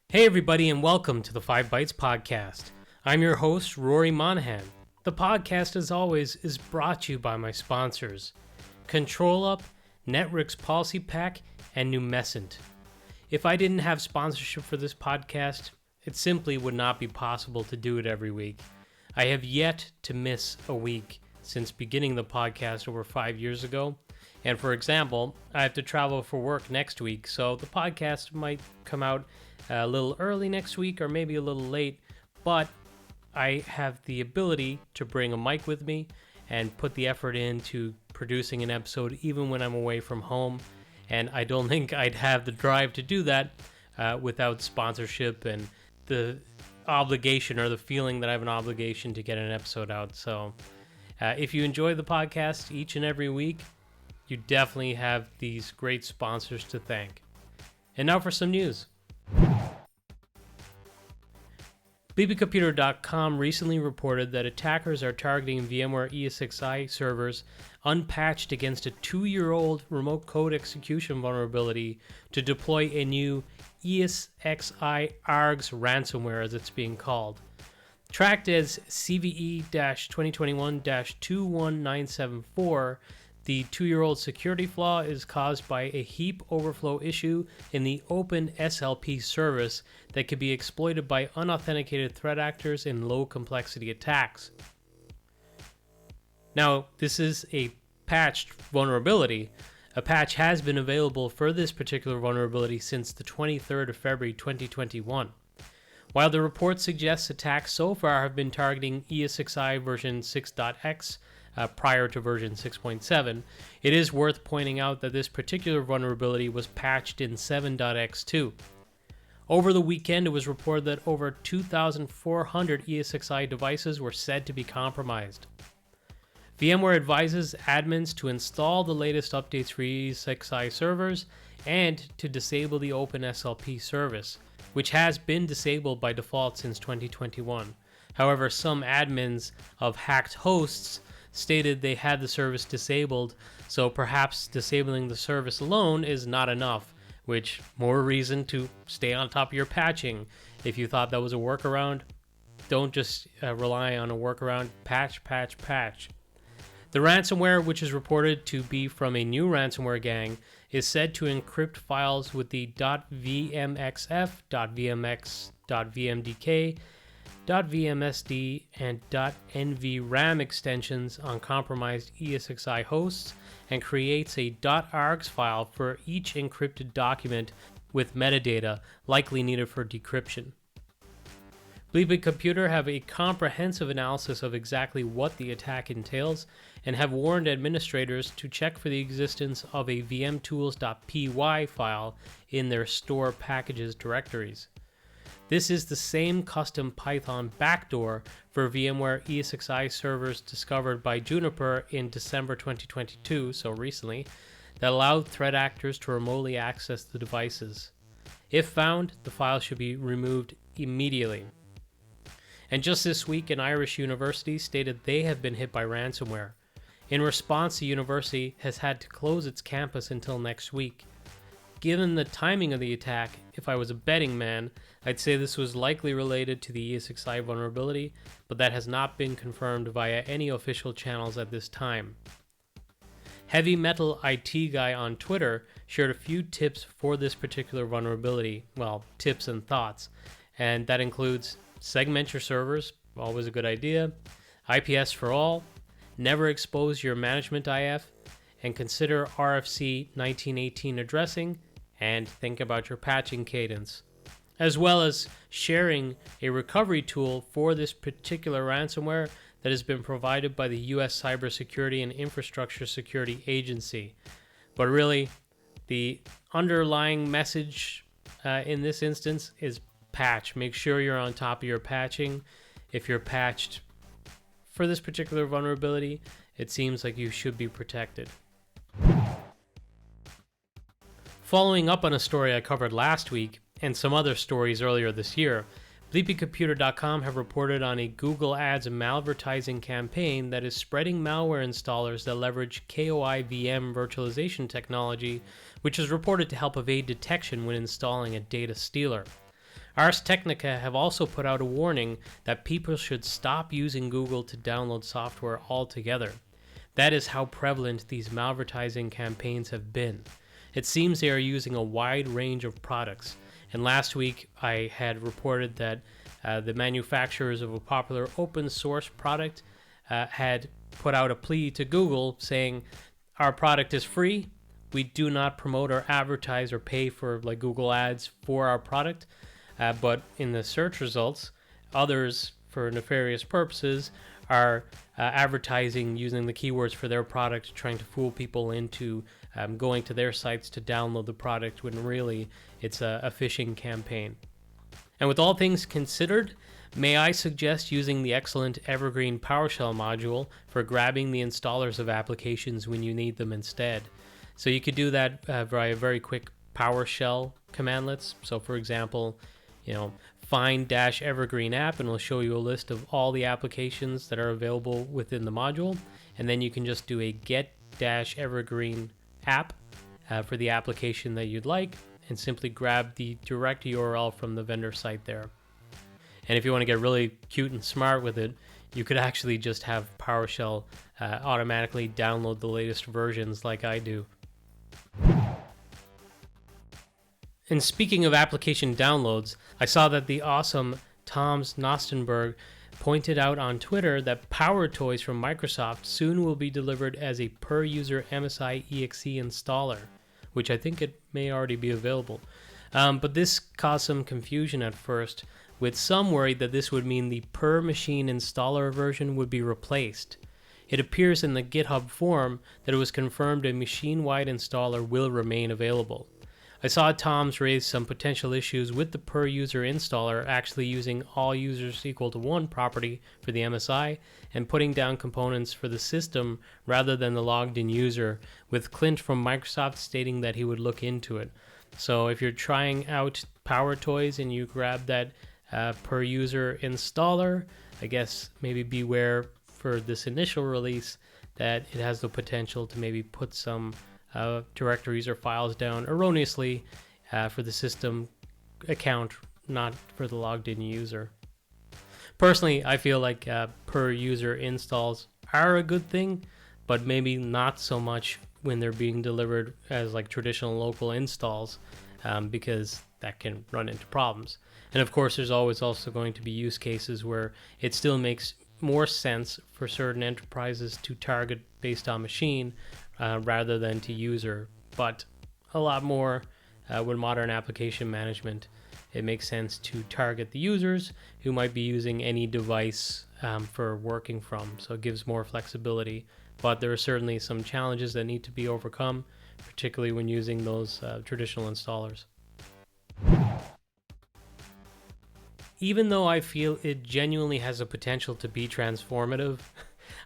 Hey everybody, and welcome to the 5 Bytes podcast. I'm your host, Rory Monahan. The podcast, as always, is brought to you by my sponsors, ControlUp, Network's Policy Pack, and Numescent. If I didn't have sponsorship for this podcast, it simply would not be possible to do it every week. I have yet to miss a week since beginning the podcast over 5 years ago. And for example, I have to travel for work next week, so the podcast might come out a little early next week or maybe a little late, but I have the ability to bring a mic with me and put the effort into producing an episode even when I'm away from home, and I don't think I'd have the drive to do that without sponsorship and the obligation or the feeling that I have an obligation to get an episode out. So if you enjoy the podcast each and every week, you definitely have these great sponsors to thank. And now for some news. BeebeComputer.com recently reported that attackers are targeting VMware ESXi servers unpatched against a 2-year-old remote code execution vulnerability to deploy a new ESXiArgs ransomware, as it's being called. Tracked as CVE-2021-21974, the 2-year-old security flaw is caused by a heap overflow issue in the Open SLP service that could be exploited by unauthenticated threat actors in low-complexity attacks. Now, this is a patched vulnerability. A patch has been available for this particular vulnerability since the 23rd of February 2021. While the report suggests attacks so far have been targeting ESXi version 6.x, prior to version 6.7, it is worth pointing out that this particular vulnerability was patched in 7.x2. Over the weekend, it was reported that over 2,400 ESXi devices were said to be compromised. VMware advises admins to install the latest updates for ESXi servers and to disable the OpenSLP service, which has been disabled by default since 2021. However, some admins of hacked hosts stated they had the service disabled, so perhaps disabling the service alone is not enough, which more reason to stay on top of your patching. If you thought that was a workaround, don't just rely on a workaround. Patch. The ransomware, which is reported to be from a new ransomware gang, is said to encrypt files with the .vmxf, .vmx, .vmdk, .vmsd, and .nvram extensions on compromised ESXi hosts and creates a .args file for each encrypted document with metadata likely needed for decryption. Bleeping Computer have a comprehensive analysis of exactly what the attack entails and have warned administrators to check for the existence of a vmtools.py file in their store packages directories. This is the same custom Python backdoor for VMware ESXi servers discovered by Juniper in December 2022, so recently, that allowed threat actors to remotely access the devices. If found, the file should be removed immediately. And just this week, an Irish university stated they have been hit by ransomware. In response, the university has had to close its campus until next week. Given the timing of the attack, if I was a betting man, I'd say this was likely related to the ESXi vulnerability, but that has not been confirmed via any official channels at this time. Heavy Metal IT Guy on Twitter shared a few tips for this particular vulnerability, well, tips and thoughts, and that includes segment your servers, always a good idea, IPS for all, never expose your management IF, and consider RFC 1918 addressing, and think about your patching cadence, as well as sharing a recovery tool for this particular ransomware that has been provided by the U.S. Cybersecurity and Infrastructure Security Agency. But really, the underlying message in this instance is patch. Make sure you're on top of your patching. If you're patched for this particular vulnerability, it seems like you should be protected. Following up on a story I covered last week and some other stories earlier this year, BleepyComputer.com have reported on a Google Ads Malvertising campaign that is spreading malware installers that leverage KOI VM virtualization technology, which is reported to help evade detection when installing a data stealer. Ars Technica have also put out a warning that people should stop using Google to download software altogether. That is how prevalent these malvertising campaigns have been. It seems they are using a wide range of products. And last week, I had reported that the manufacturers of a popular open source product had put out a plea to Google saying, our product is free. We do not promote or advertise or pay for like Google ads for our product. But in the search results, others, for nefarious purposes, are advertising using the keywords for their product, trying to fool people into going to their sites to download the product when really it's a phishing campaign. And with all things considered, may I suggest using the excellent Evergreen PowerShell module for grabbing the installers of applications when you need them instead. So you could do that via very quick PowerShell commandlets. So for example, find -evergreen app, and it'll show you a list of all the applications that are available within the module. And then you can just do a get-evergreen app for the application that you'd like, and simply grab the direct URL from the vendor site there. And if you want to get really cute and smart with it, you could actually just have PowerShell automatically download the latest versions like I do. And speaking of application downloads, I saw that the awesome Toms Nostenberg pointed out on Twitter that PowerToys from Microsoft soon will be delivered as a per-user MSIXi installer, which I think it may already be available. But this caused some confusion at first, with some worried that this would mean the per-machine installer version would be replaced. It appears in the GitHub forum that it was confirmed a machine-wide installer will remain available. I saw Tom's raise some potential issues with the per-user installer actually using all users equal to 1 property for the MSI and putting down components for the system rather than the logged-in user, with Clint from Microsoft stating that he would look into it. So if you're trying out PowerToys and you grab that per-user installer, I guess maybe beware for this initial release that it has the potential to maybe put some directories or files down erroneously for the system account, not for the logged in user. Personally, I feel like per user installs are a good thing, but maybe not so much when they're being delivered as like traditional local installs, because that can run into problems. And of course, there's always also going to be use cases where it still makes more sense for certain enterprises to target based on machine rather than to user, but a lot more with modern application management. It makes sense to target the users who might be using any device for working from, so it gives more flexibility. But there are certainly some challenges that need to be overcome, particularly when using those traditional installers. Even though I feel it genuinely has the potential to be transformative,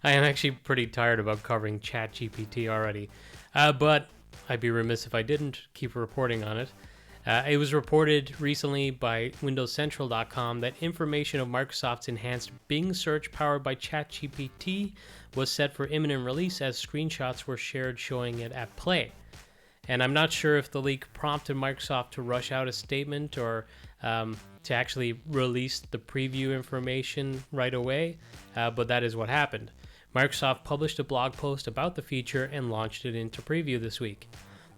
I am actually pretty tired about covering ChatGPT already, but I'd be remiss if I didn't keep reporting on it. It was reported recently by WindowsCentral.com that information of Microsoft's enhanced Bing search powered by ChatGPT was set for imminent release, as screenshots were shared showing it at play. And I'm not sure if the leak prompted Microsoft to rush out a statement or to actually release the preview information right away, but that is what happened. Microsoft published a blog post about the feature and launched it into preview this week.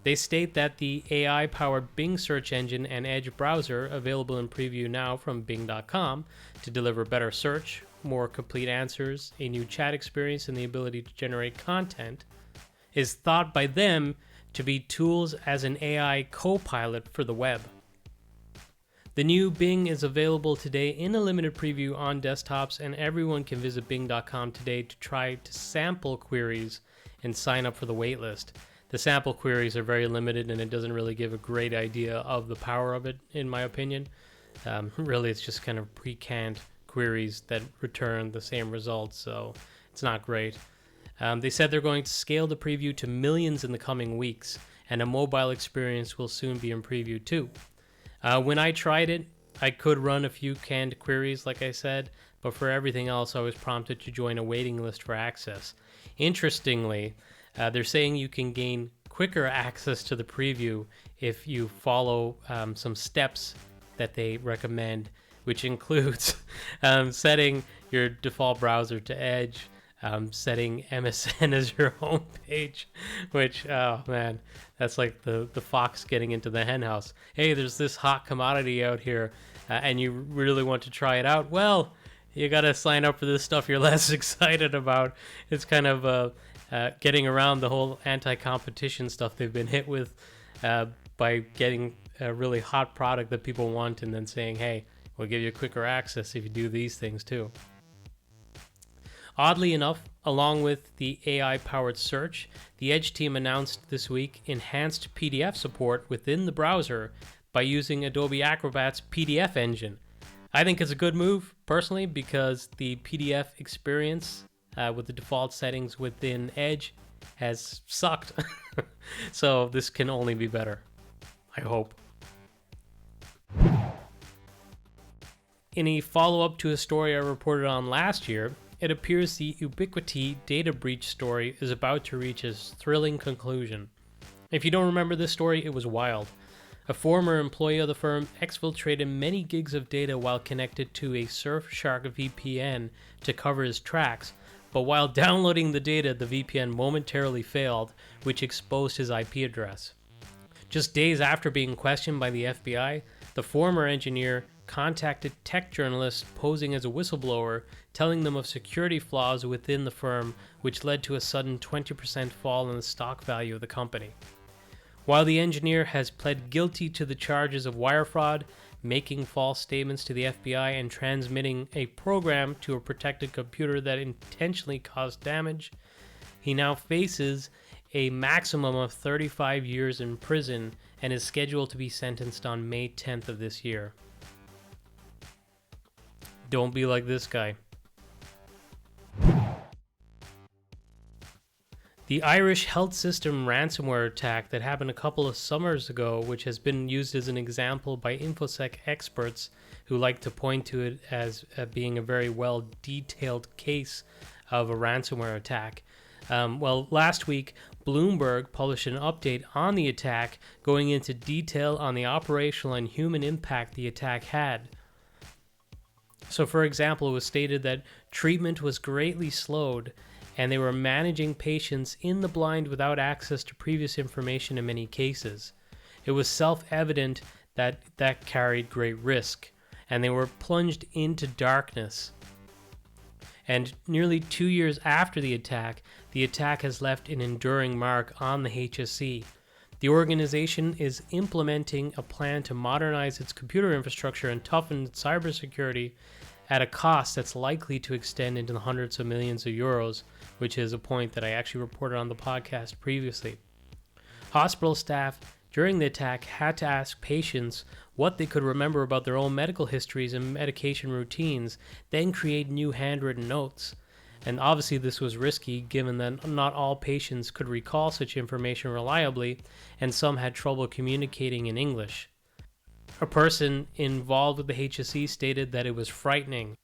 They state that the AI-powered Bing search engine and Edge browser, available in preview now from Bing.com, to deliver better search, more complete answers, a new chat experience, and the ability to generate content, is thought by them to be tools as an AI co-pilot for the web. The new Bing is available today in a limited preview on desktops, and everyone can visit Bing.com today to try to sample queries and sign up for the waitlist. The sample queries are very limited, and it doesn't really give a great idea of the power of it, in my opinion. Really, it's just kind of pre-canned queries that return the same results, so it's not great. They said they're going to scale the preview to millions in the coming weeks, and a mobile experience will soon be in preview too. When I tried it, I could run a few canned queries, like I said, but for everything else, I was prompted to join a waiting list for access. Interestingly, they're saying you can gain quicker access to the preview if you follow some steps that they recommend, which includes setting your default browser to Edge, setting MSN as your home page, which, oh man, that's like the fox getting into the henhouse. Hey, there's this hot commodity out here, and you really want to try it out? Well, you got to sign up for this stuff you're less excited about. It's kind of getting around the whole anti-competition stuff they've been hit with by getting a really hot product that people want and then saying, hey, we'll give you quicker access if you do these things too. Oddly enough, along with the AI-powered search, the Edge team announced this week enhanced PDF support within the browser by using Adobe Acrobat's PDF engine. I think it's a good move, personally, because the PDF experience with the default settings within Edge has sucked. So this can only be better, I hope. In a follow-up to a story I reported on last year, it appears the Ubiquiti data breach story is about to reach its thrilling conclusion. If you don't remember this story, it was wild. A former employee of the firm exfiltrated many gigs of data while connected to a Surfshark VPN to cover his tracks, but while downloading the data, the VPN momentarily failed, which exposed his IP address. Just days after being questioned by the FBI, the former engineer contacted tech journalists posing as a whistleblower, telling them of security flaws within the firm, which led to a sudden 20% fall in the stock value of the company. While the engineer has pled guilty to the charges of wire fraud, making false statements to the FBI, and transmitting a program to a protected computer that intentionally caused damage, he now faces a maximum of 35 years in prison and is scheduled to be sentenced on May 10th of this year. Don't be like this guy. The Irish health system ransomware attack that happened a couple of summers ago, which has been used as an example by InfoSec experts who like to point to it as being a very well detailed case of a ransomware attack. Last week, Bloomberg published an update on the attack, going into detail on the operational and human impact the attack had. So, for example, it was stated that treatment was greatly slowed, and they were managing patients in the blind without access to previous information in many cases. It was self-evident that carried great risk, and they were plunged into darkness. And nearly 2 years after the attack has left an enduring mark on the HSE. The organization is implementing a plan to modernize its computer infrastructure and toughen its cybersecurity at a cost that's likely to extend into the hundreds of millions of euros, which is a point that I actually reported on the podcast previously. Hospital staff during the attack had to ask patients what they could remember about their own medical histories and medication routines, then create new handwritten notes. And obviously this was risky given that not all patients could recall such information reliably, and some had trouble communicating in English. A person involved with the HSE stated that it was frightening,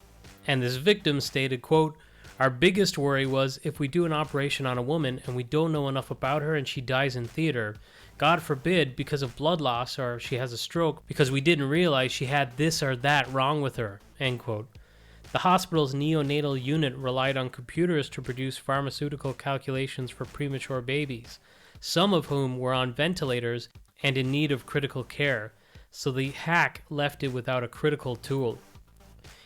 and this victim stated, quote, "Our biggest worry was if we do an operation on a woman and we don't know enough about her and she dies in theater, God forbid because of blood loss or she has a stroke because we didn't realize she had this or that wrong with her," end quote. The hospital's neonatal unit relied on computers to produce pharmaceutical calculations for premature babies, some of whom were on ventilators and in need of critical care, so the hack left it without a critical tool.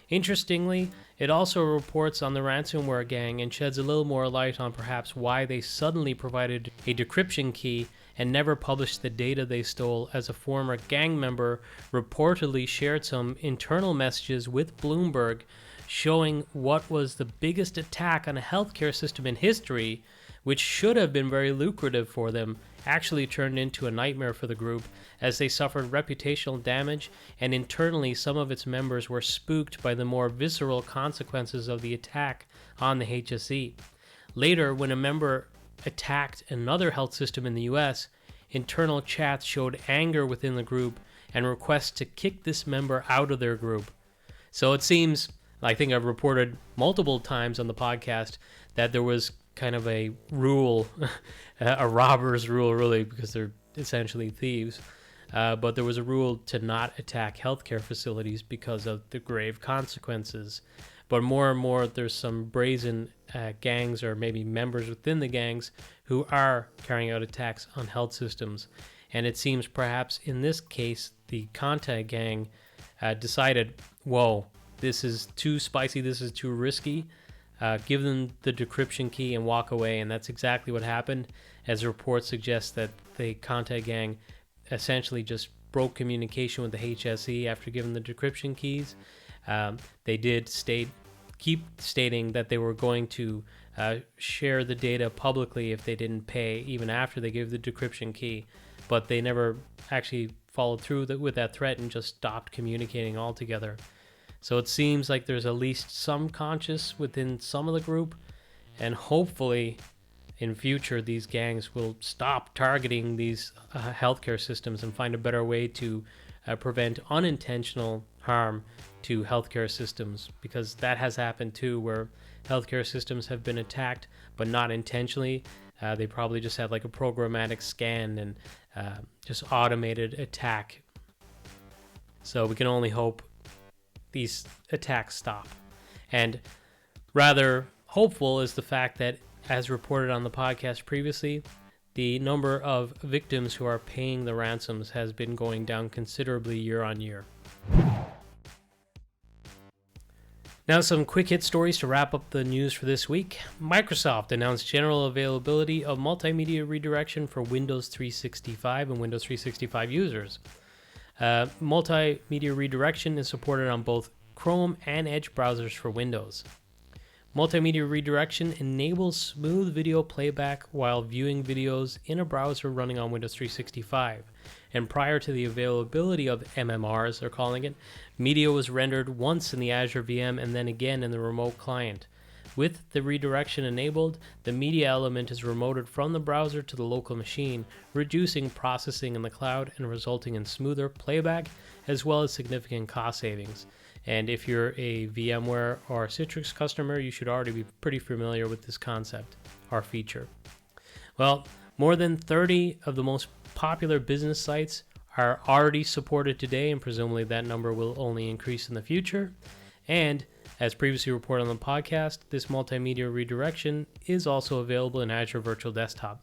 Interestingly, it also reports on the ransomware gang and sheds a little more light on perhaps why they suddenly provided a decryption key and never published the data they stole, as a former gang member reportedly shared some internal messages with Bloomberg showing what was the biggest attack on a healthcare system in history, which should have been very lucrative for them, actually turned into a nightmare for the group as they suffered reputational damage, and internally some of its members were spooked by the more visceral consequences of the attack on the HSE. Later, when a member attacked another health system in the US, internal chats showed anger within the group and request to kick this member out of their group. So it seems, I think I've reported multiple times on the podcast, that there was kind of a rule, a robber's rule really, because they're essentially thieves. But there was a rule to not attack healthcare facilities because of the grave consequences. But more and more, there's some brazen gangs, or maybe members within the gangs, who are carrying out attacks on health systems. And it seems perhaps in this case, the Conta gang decided, whoa, this is too spicy, this is too risky. Give them the decryption key and walk away. And that's exactly what happened, as the report suggests that the Conta gang essentially just broke communication with the HSE after giving the decryption keys. They did keep stating that they were going to share the data publicly if they didn't pay, even after they gave the decryption key. But they never actually followed through with that threat and just stopped communicating altogether. So it seems like there's at least some conscience within some of the group, and hopefully in future these gangs will stop targeting these healthcare systems and find a better way to prevent unintentional harm to healthcare systems, because that has happened too, where healthcare systems have been attacked but not intentionally. They probably just had like a programmatic scan and just automated attack. So we can only hope these attacks stop. And rather hopeful is the fact that, as reported on the podcast previously, the number of victims who are paying the ransoms has been going down considerably year on year. Now some quick hit stories to wrap up the news for this week. Microsoft announced general availability of multimedia redirection for Windows 365 and Windows 365 users. Multimedia redirection is supported on both Chrome and Edge browsers for Windows. Multimedia redirection enables smooth video playback while viewing videos in a browser running on Windows 365. And prior to the availability of MMRs, they're calling it, media was rendered once in the Azure VM and then again in the remote client. With the redirection enabled, the media element is remoted from the browser to the local machine, reducing processing in the cloud and resulting in smoother playback as well as significant cost savings. And if you're a VMware or Citrix customer, you should already be pretty familiar with this concept or feature. Well, more than 30 of the most popular business sites are already supported today, and presumably that number will only increase in the future. And as previously reported on the podcast, this multimedia redirection is also available in Azure Virtual Desktop.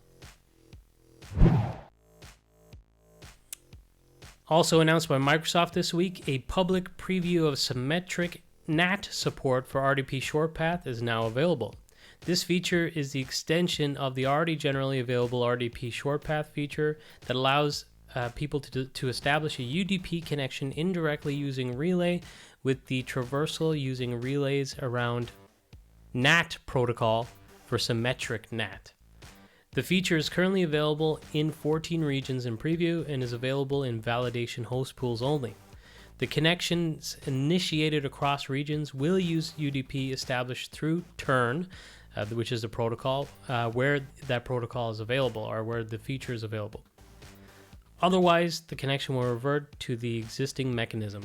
Also announced by Microsoft this week, a public preview of symmetric NAT support for RDP Shortpath is now available. This feature is the extension of the already generally available RDP Shortpath feature that allows people to establish a UDP connection indirectly using relay, with the traversal using relays around NAT protocol for symmetric NAT. The feature is currently available in 14 regions in preview and is available in validation host pools only. The connections initiated across regions will use UDP established through Turn, which is the protocol, where that protocol is available or where the feature is available. Otherwise, the connection will revert to the existing mechanism.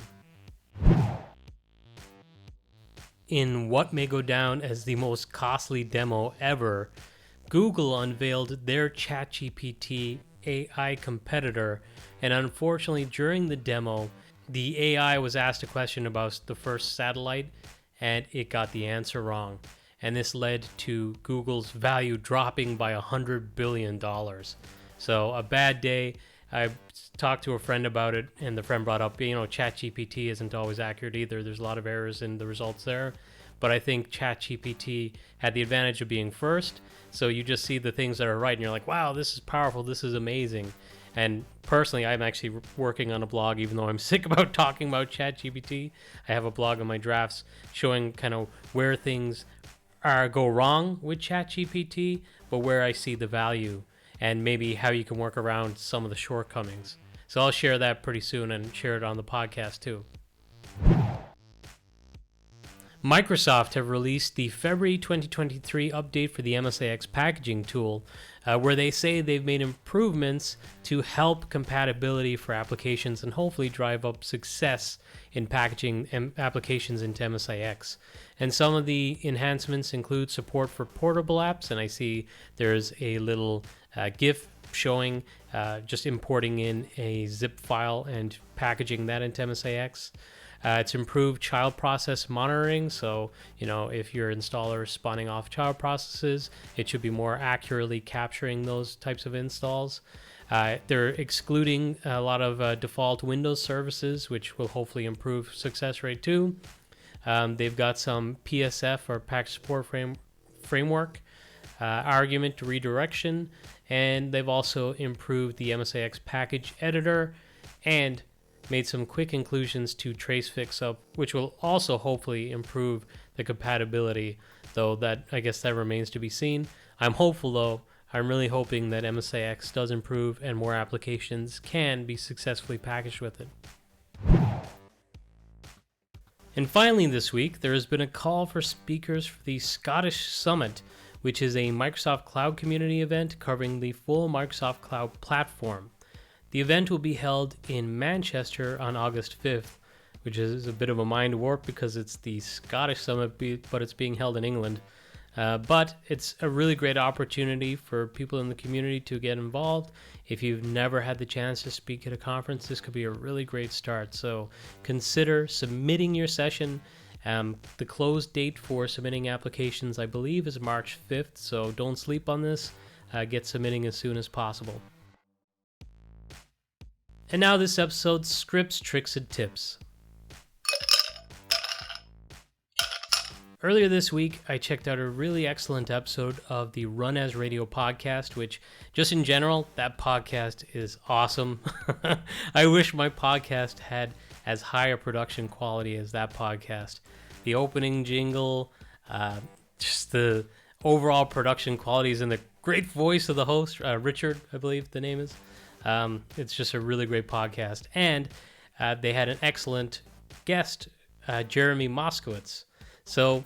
In what may go down as the most costly demo ever, Google unveiled their ChatGPT AI competitor, and unfortunately during the demo, the AI was asked a question about the first satellite, and it got the answer wrong. And this led to Google's value dropping by $100 billion. So a bad day. I talked to a friend about it, and the friend brought up, ChatGPT isn't always accurate either. There's a lot of errors in the results there. But I think ChatGPT had the advantage of being first. So you just see the things that are right, and you're like, wow, this is powerful, this is amazing. And personally, I'm actually working on a blog, even though I'm sick about talking about ChatGPT. I have a blog on my drafts showing kind of where things go wrong with ChatGPT, but where I see the value and maybe how you can work around some of the shortcomings. So I'll share that pretty soon and share it on the podcast too. Microsoft have released the February 2023 update for the MSIX packaging tool, where they say they've made improvements to help compatibility for applications and hopefully drive up success in packaging applications into MSIX. And some of the enhancements include support for portable apps, and I see there's a little GIF showing just importing in a zip file and packaging that into MSIX. It's improved child process monitoring, so if your installer is spawning off child processes, it should be more accurately capturing those types of installs. They're excluding a lot of default Windows services, which will hopefully improve success rate too. They've got some PSF or package support framework argument to redirection, and they've also improved the MSIX package editor and made some quick inclusions to trace fix-up, which will also hopefully improve the compatibility, though I guess that remains to be seen. I'm hopeful though. I'm really hoping that MSIX does improve and more applications can be successfully packaged with it. And finally this week, there has been a call for speakers for the Scottish Summit, which is a Microsoft Cloud community event covering the full Microsoft Cloud platform. The event will be held in Manchester on August 5th, which is a bit of a mind warp because it's the Scottish Summit, but it's being held in England. But it's a really great opportunity for people in the community to get involved. If you've never had the chance to speak at a conference, this could be a really great start. So consider submitting your session. The close date for submitting applications, I believe, is March 5th, so don't sleep on this. Get submitting as soon as possible. And now this episode's scripts, tricks, and tips. Earlier this week, I checked out a really excellent episode of the RunAsRadio podcast, which, just in general, that podcast is awesome. I wish my podcast had as high a production quality as that podcast. The opening jingle, just the overall production qualities, and the great voice of the host, Richard, I believe the name is. It's just a really great podcast. And they had an excellent guest, Jeremy Moskowitz. So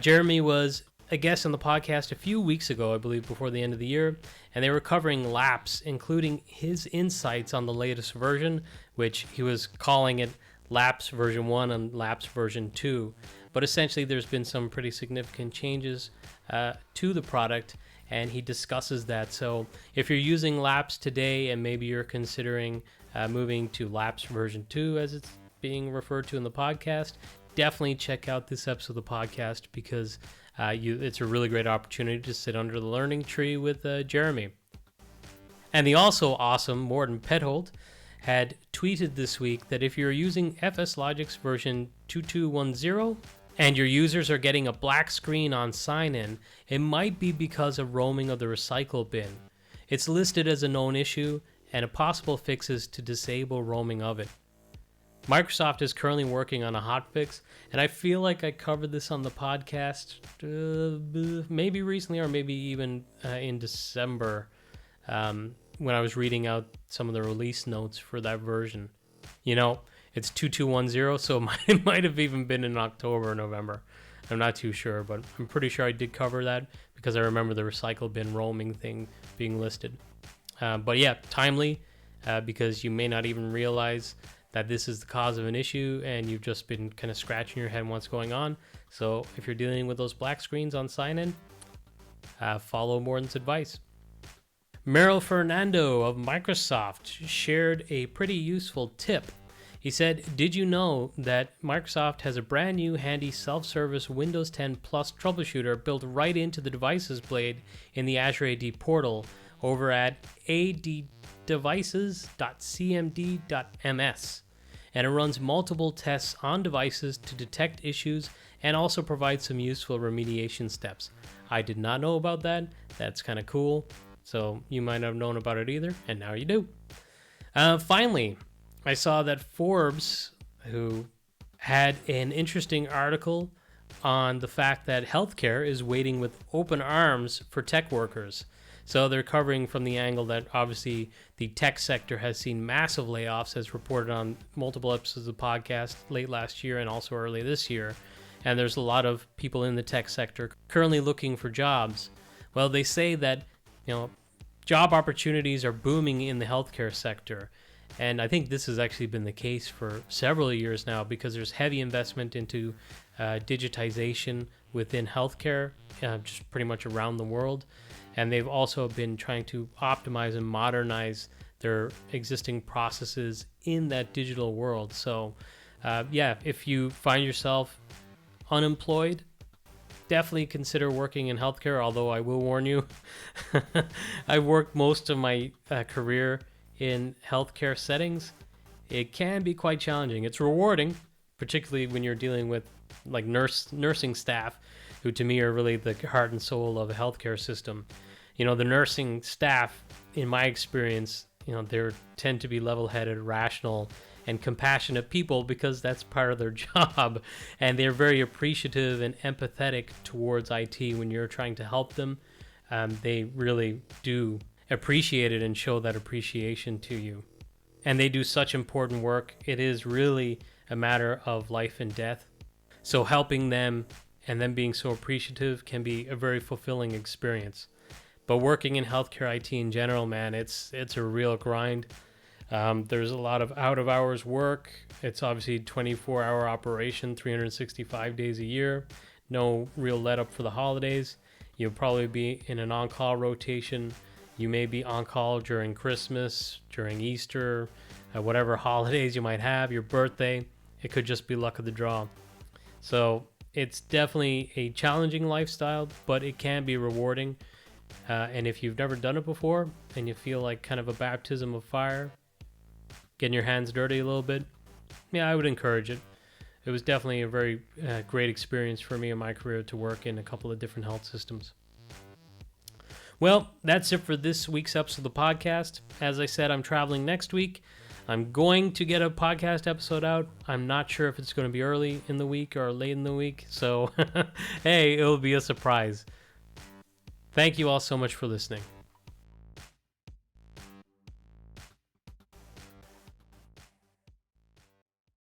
Jeremy was a guest on the podcast a few weeks ago, I believe, before the end of the year, and they were covering LAPS, including his insights on the latest version, which he was calling it LAPS version 1 and LAPS version 2. But essentially, there's been some pretty significant changes to the product, and he discusses that. So if you're using LAPS today and maybe you're considering moving to LAPS version 2, as it's being referred to in the podcast, definitely check out this episode of the podcast because it's a really great opportunity to sit under the learning tree with Jeremy. And the also awesome Morten had tweeted this week that if you're using FSLogix version 2210 and your users are getting a black screen on sign-in, it might be because of roaming of the recycle bin. It's listed as a known issue, and a possible fix is to disable roaming of it. Microsoft is currently working on a hotfix, and I feel like I covered this on the podcast maybe recently or maybe even in December when I was reading out some of the release notes for that version. It's 2210, so it might have even been in October or November. I'm not too sure, but I'm pretty sure I did cover that because I remember the recycle bin roaming thing being listed. But yeah, timely because you may not even realize that this is the cause of an issue and you've just been kind of scratching your head on what's going on. So if you're dealing with those black screens on sign-in, follow Morten's advice. Merill Fernando of Microsoft shared a pretty useful tip. He said, did you know that Microsoft has a brand new handy self-service Windows 10 Plus troubleshooter built right into the devices blade in the Azure AD portal over at addevices.cmd.ms. And it runs multiple tests on devices to detect issues and also provides some useful remediation steps. I did not know about that. That's kind of cool. So you might not have known about it either, and now you do. Finally, I saw that Forbes, who had an interesting article on the fact that healthcare is waiting with open arms for tech workers. So they're covering from the angle that obviously the tech sector has seen massive layoffs, as reported on multiple episodes of the podcast late last year and also early this year. and there's a lot of people in the tech sector currently looking for jobs. Well, they say that, job opportunities are booming in the healthcare sector. And I think this has actually been the case for several years now, because there's heavy investment into digitization within healthcare, just pretty much around the world. And they've also been trying to optimize and modernize their existing processes in that digital world. So, if you find yourself unemployed, definitely consider working in healthcare, although I will warn you, I've worked most of my career in healthcare settings. It can be quite challenging. It's rewarding, particularly when you're dealing with like nursing staff, who to me are really the heart and soul of a healthcare system. The nursing staff, in my experience, they tend to be level-headed, rational, and compassionate people, because that's part of their job, and they're very appreciative and empathetic towards IT when you're trying to help them. They really do appreciate it and show that appreciation to you. And they do such important work. It is really a matter of life and death. So helping them and them being so appreciative can be a very fulfilling experience. But working in healthcare IT in general, man, it's a real grind. There's a lot of out-of-hours work. It's obviously 24-hour operation, 365 days a year. No real let-up for the holidays. You'll probably be in an on-call rotation. You may be on-call during Christmas, during Easter, whatever holidays you might have, your birthday. It could just be luck of the draw. So it's definitely a challenging lifestyle, but it can be rewarding. And if you've never done it before and you feel like kind of a baptism of fire, getting your hands dirty a little bit, I would encourage it. It was definitely a very great experience for me in my career to work in a couple of different health systems. Well, that's it for this week's episode of the podcast. As I said, I'm traveling next week. I'm going to get a podcast episode out. I'm not sure if it's going to be early in the week or late in the week. So, hey, it'll be a surprise. Thank you all so much for listening.